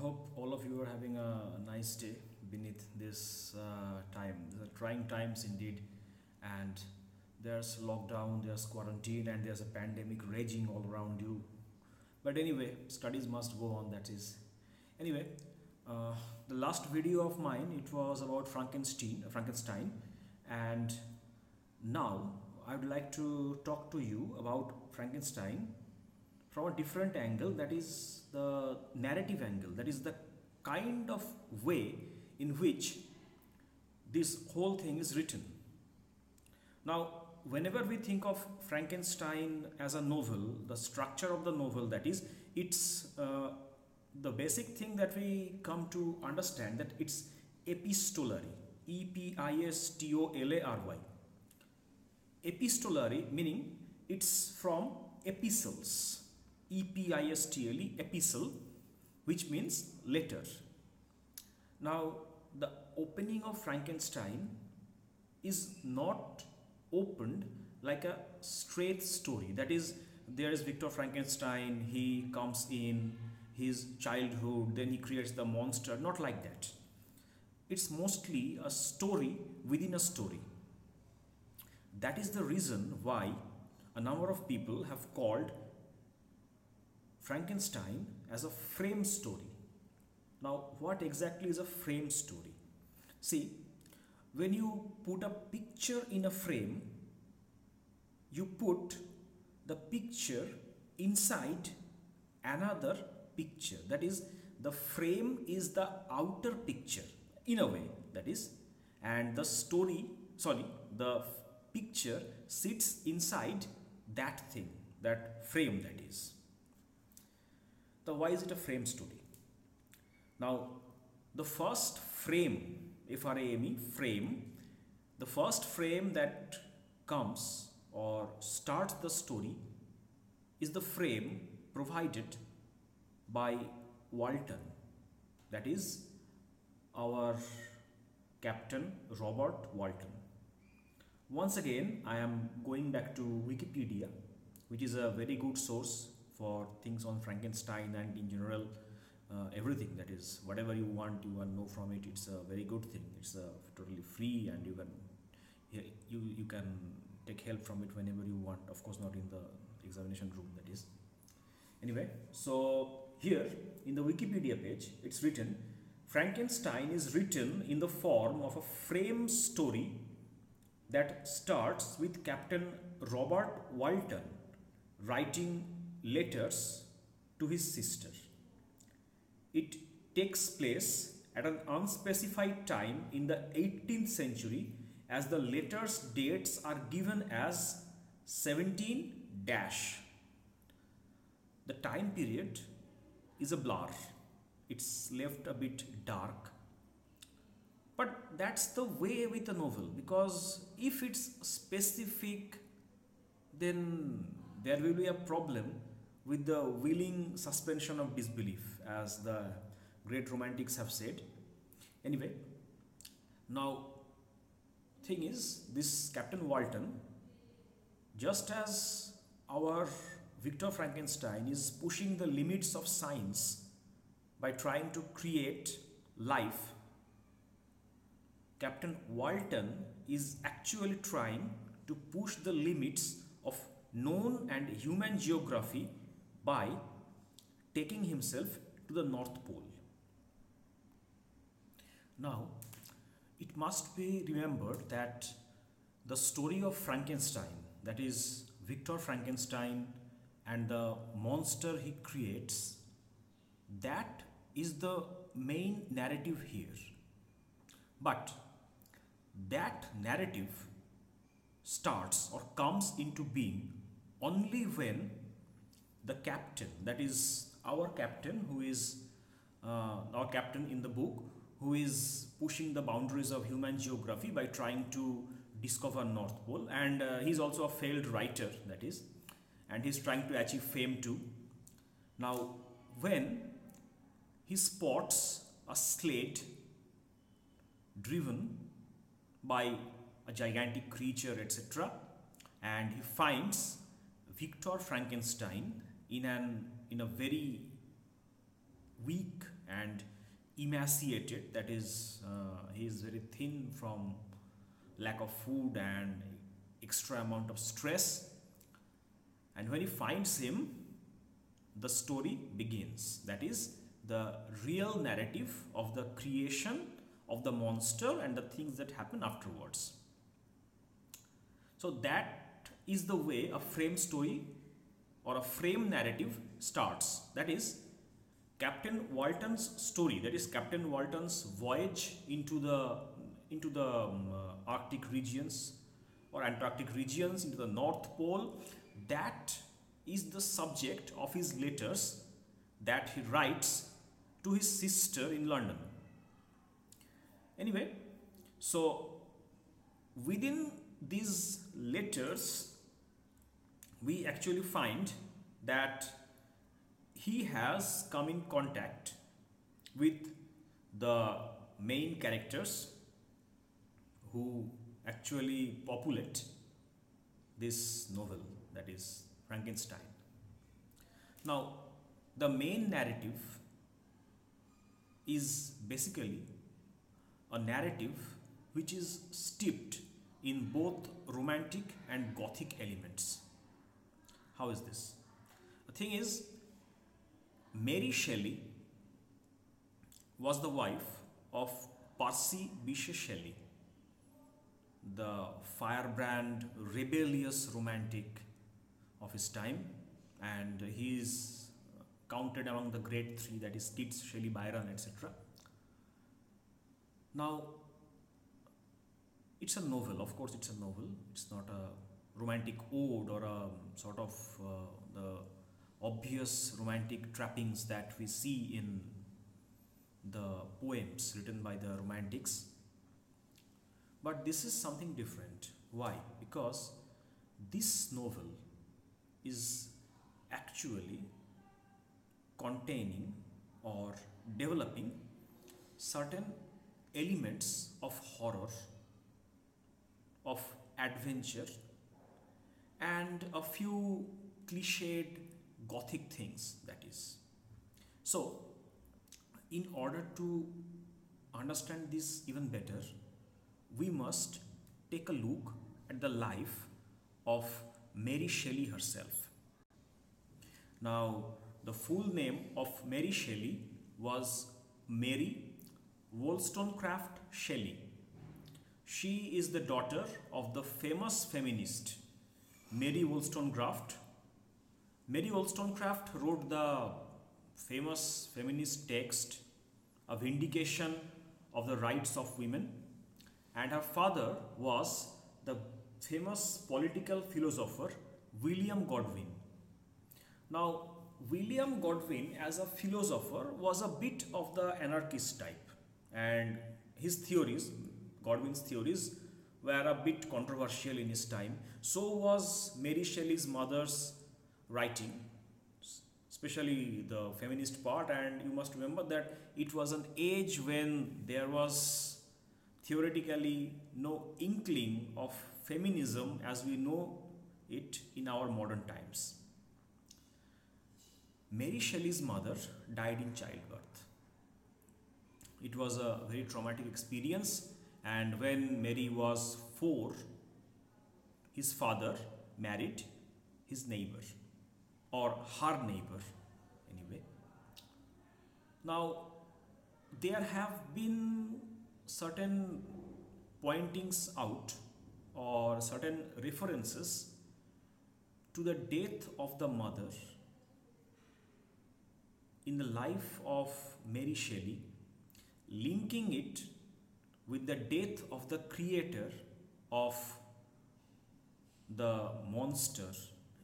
hope all of you are having a nice day beneath this time. These are trying times indeed, and there's lockdown, there's quarantine, and there's a pandemic raging all around you. But anyway, studies must go on. That is. Anyway, the last video of mine it was about Frankenstein, and now I would like to talk to you about Frankenstein from a different angle, that is the narrative angle, that is the kind of way in which this whole thing is written. Now, whenever we think of Frankenstein as a novel, the structure of the novel, that is, it's the basic thing that we come to understand that it's epistolary, epistolary. Epistolary meaning it's from epistles, epistole, epistle, which means letter. Now, the opening of Frankenstein is not opened like a straight story. That is, there is Victor Frankenstein, he comes in his childhood, then he creates the monster, not like that. It's mostly a story within a story. That is the reason why a number of people have called Frankenstein as a frame story. Now, what exactly is a frame story? See, when you put a picture in a frame, you put the picture inside another picture. That is, the frame is the outer picture in a way, that is, and the picture sits inside that thing, that frame, that is. So why is it a frame story? Now, the first frame, F-R-A-M-E, frame, the first frame that comes or starts the story is the frame provided by Walton. That is our Captain Robert Walton. Once again, I am going back to Wikipedia, which is a very good source for things on Frankenstein and in general everything, that is, whatever you want to know from it. It's a very good thing. It's totally free, and you can take help from it whenever you want. Of course, not in the examination room, that is. Anyway, so here in the Wikipedia page, it's written, Frankenstein is written in the form of a frame story that starts with Captain Robert Walton writing letters to his sister. It takes place at an unspecified time in the 18th century, as the letters' dates are given as 17 dash. The time period is a blur. It's left a bit dark. But that's the way with a novel, because if it's specific, then there will be a problem with the willing suspension of disbelief, as the great romantics have said. Anyway, now thing is, this Captain Walton, just as our Victor Frankenstein is pushing the limits of science by trying to create life, Captain Walton is actually trying to push the limits of known and human geography by taking himself to the North Pole. Now, it must be remembered that the story of Frankenstein, that is Victor Frankenstein and the monster he creates, that is the main narrative here. But that narrative starts or comes into being only when the captain, that is our captain, who is our captain in the book, who is pushing the boundaries of human geography by trying to discover North Pole, and he's also a failed writer, that is, and he's trying to achieve fame too. Now, when he spots a sled driven by a gigantic creature, etc., and he finds Victor Frankenstein in a very weak and emaciated. That is, he is very thin from lack of food and extra amount of stress. And when he finds him, the story begins. That is the real narrative of the creation of the monster and the things that happen afterwards. So that is the way a frame story or a frame narrative starts. That is Captain Walton's story. That is Captain Walton's voyage into the Arctic regions or Antarctic regions, into the North Pole. That is the subject of his letters that he writes to his sister in London. Anyway, so within these letters, we actually find that he has come in contact with the main characters who actually populate this novel, that is Frankenstein. Now, the main narrative is basically a narrative which is steeped in both romantic and gothic elements. How is this? The thing is, Mary Shelley was the wife of Percy Bysshe Shelley, the firebrand, rebellious romantic of his time, and he is counted among the great three, that is Keats, Shelley, Byron, etc. Now, it's a novel, of course it's a novel, it's not a romantic ode or a sort of the obvious romantic trappings that we see in the poems written by the romantics. But this is something different. Why? Because this novel is actually containing or developing certain elements of horror, of adventure, and a few cliched gothic things, that is. So, in order to understand this even better, we must take a look at the life of Mary Shelley herself. Now, the full name of Mary Shelley was Mary Wollstonecraft Shelley. She is the daughter of the famous feminist Mary Wollstonecraft. Mary Wollstonecraft wrote the famous feminist text, A Vindication of the Rights of Women, and her father was the famous political philosopher William Godwin. Now, William Godwin as a philosopher was a bit of the anarchist type, and his theories, Godwin's theories, were a bit controversial in his time. So was Mary Shelley's mother's writing, especially the feminist part, and you must remember that it was an age when there was theoretically no inkling of feminism as we know it in our modern times. Mary Shelley's mother died in childbirth. It was a very traumatic experience, and when Mary was 4, his father married his neighbor, or her neighbor anyway. Now, there have been certain pointings out or certain references to the death of the mother in the life of Mary Shelley, linking it with the death of the creator of the monster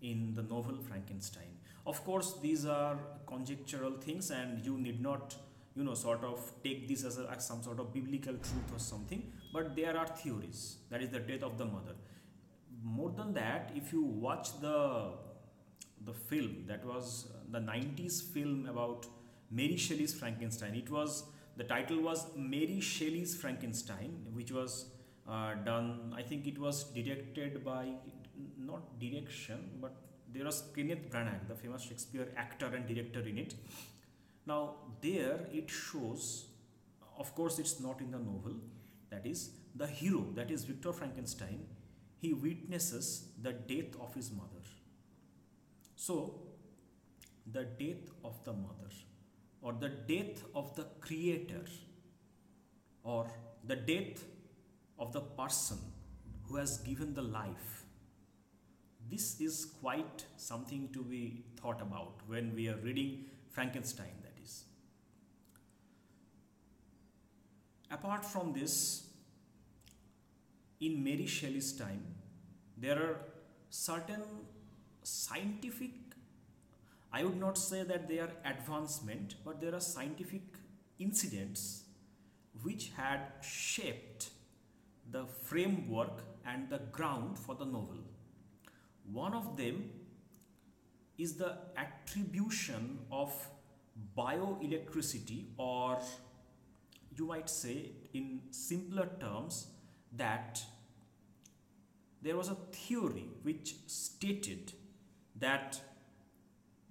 in the novel Frankenstein. Of course, these are conjectural things, and you need not, sort of take this as some sort of biblical truth or something, but there are theories. That is the death of the mother. More than that, if you watch the film, that was the 90s film about Mary Shelley's Frankenstein. The title was Mary Shelley's Frankenstein, which was done, I think it was directed by, not direction, but there was Kenneth Branagh, the famous Shakespeare actor and director in it. Now, there it shows, of course, it's not in the novel, that is, the hero, that is Victor Frankenstein, he witnesses the death of his mother. So, the death of the mother, or the death of the creator, or the death of the person who has given the life. This is quite something to be thought about when we are reading Frankenstein, that is. Apart from this, in Mary Shelley's time, there are certain scientific, I would not say that they are advancement, but there are scientific incidents which had shaped the framework and the ground for the novel. One of them is the attribution of bioelectricity, or you might say in simpler terms that there was a theory which stated that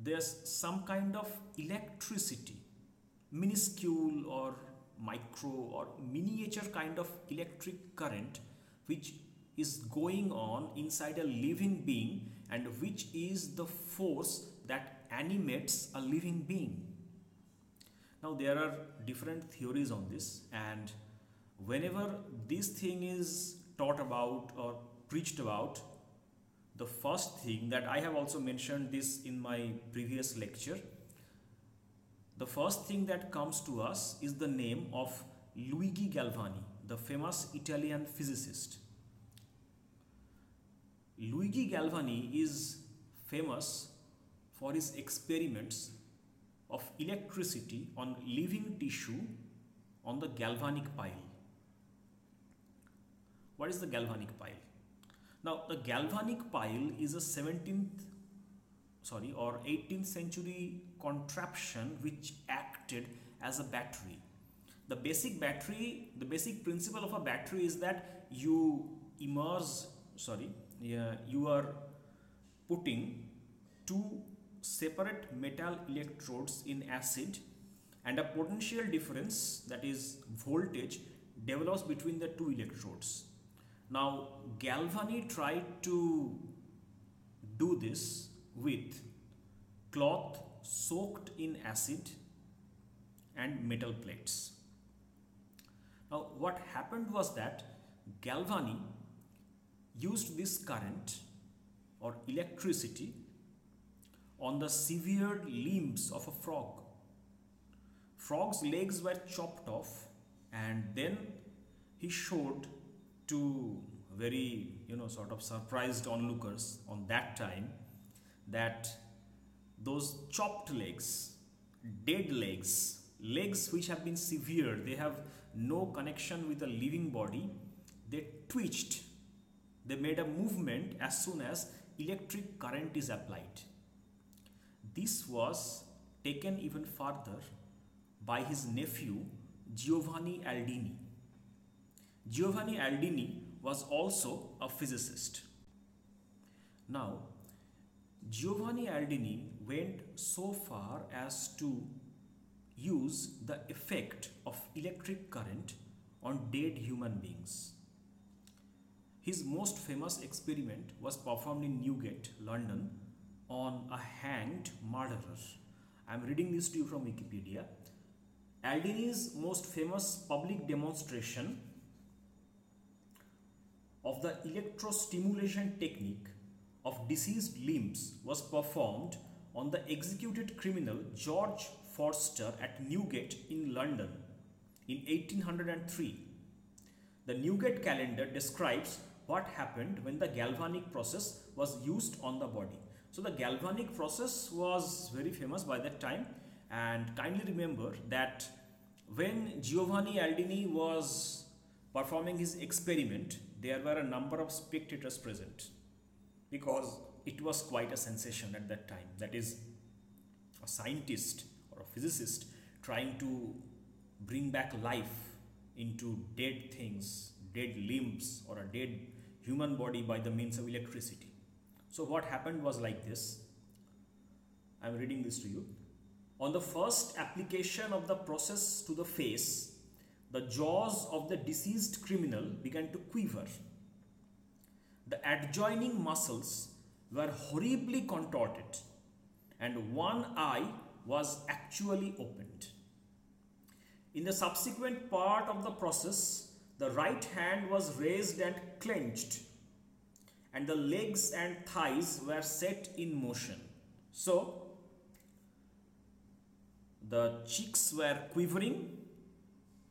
there's some kind of electricity, minuscule or micro or miniature kind of electric current which is going on inside a living being, and which is the force that animates a living being. Now there are different theories on this, and whenever this thing is taught about or preached about, the first thing that I have also mentioned this in my previous lecture, the first thing that comes to us is the name of Luigi Galvani, the famous Italian physicist. Luigi Galvani is famous for his experiments of electricity on living tissue on the galvanic pile. What is the galvanic pile? Now, the galvanic pile is a 18th century contraption which acted as a battery. The basic principle of a battery is that you are putting two separate metal electrodes in acid, and a potential difference, that is voltage, develops between the two electrodes. Now, Galvani tried to do this with cloth soaked in acid and metal plates. Now, what happened was that Galvani used this current or electricity on the severed limbs of a frog. Frog's legs were chopped off, and then he showed to very surprised onlookers on that time that those chopped legs, dead legs, legs which have been severed, they have no connection with the living body, they twitched, they made a movement as soon as electric current is applied. This was taken even further by his nephew Giovanni Aldini. Giovanni Aldini was also a physicist. Now, Giovanni Aldini went so far as to use the effect of electric current on dead human beings. His most famous experiment was performed in Newgate, London, on a hanged murderer. I am reading this to you from Wikipedia. Aldini's most famous public demonstration of the electrostimulation technique of deceased limbs was performed on the executed criminal George Forster at Newgate in London in 1803. The Newgate calendar describes what happened when the galvanic process was used on the body. So the galvanic process was very famous by that time, and kindly remember that when Giovanni Aldini was performing his experiment, there were a number of spectators present because it was quite a sensation at that time. That is, a scientist or a physicist trying to bring back life into dead things, dead limbs, or a dead human body by the means of electricity. So what happened was like this. I am reading this to you. On the first application of the process to the face, the jaws of the deceased criminal began to quiver. The adjoining muscles were horribly contorted, and one eye was actually opened. In the subsequent part of the process, the right hand was raised and clenched, and the legs and thighs were set in motion. So, the cheeks were quivering,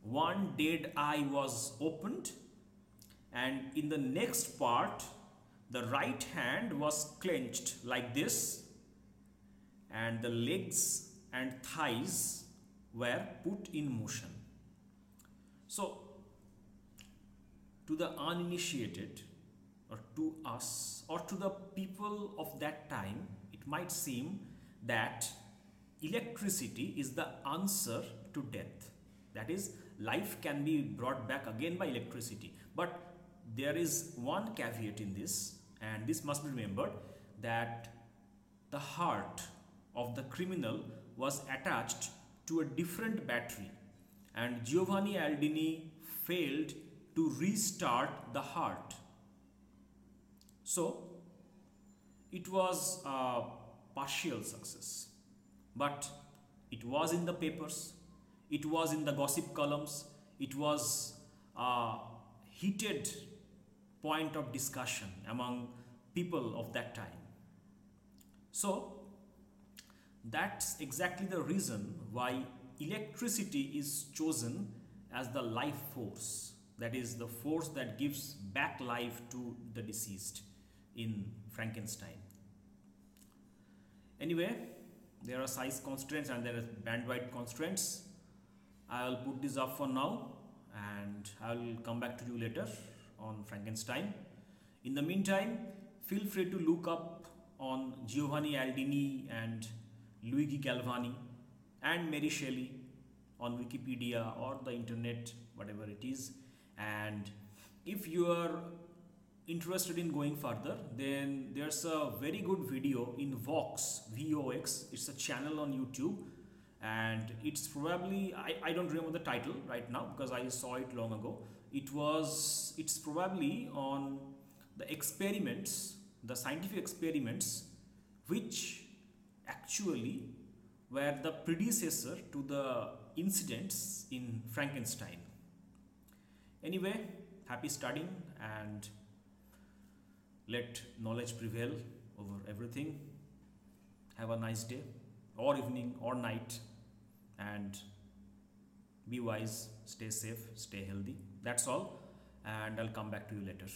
one dead eye was opened, and in the next part, the right hand was clenched like this, and the legs and thighs were put in motion. So, to the uninitiated, or to us, or to the people of that time, it might seem that electricity is the answer to death. That is, life can be brought back again by electricity. But there is one caveat in this, and this must be remembered, that the heart of the criminal was attached to a different battery, and Giovanni Aldini failed to restart the heart. So, it was a partial success. But it was in the papers, it was in the gossip columns, it was a heated point of discussion among people of that time. So, that's exactly the reason why electricity is chosen as the life force, that is, the force that gives back life to the deceased in Frankenstein. Anyway, there are size constraints and there are bandwidth constraints. I'll put this up for now and I'll come back to you later on Frankenstein. In the meantime, feel free to look up on Giovanni Aldini and Luigi Galvani and Mary Shelley on Wikipedia or the internet, whatever it is. And if you are interested in going further, then there's a very good video in Vox, VOX. It's a channel on YouTube, and it's probably, I don't remember the title right now because I saw it long ago. It's probably on the experiments, the scientific experiments, which actually were the predecessor to the incidents in Frankenstein. Anyway, happy studying and let knowledge prevail over everything. Have a nice day or evening or night, and be wise, stay safe, stay healthy. That's all, and I'll come back to you later.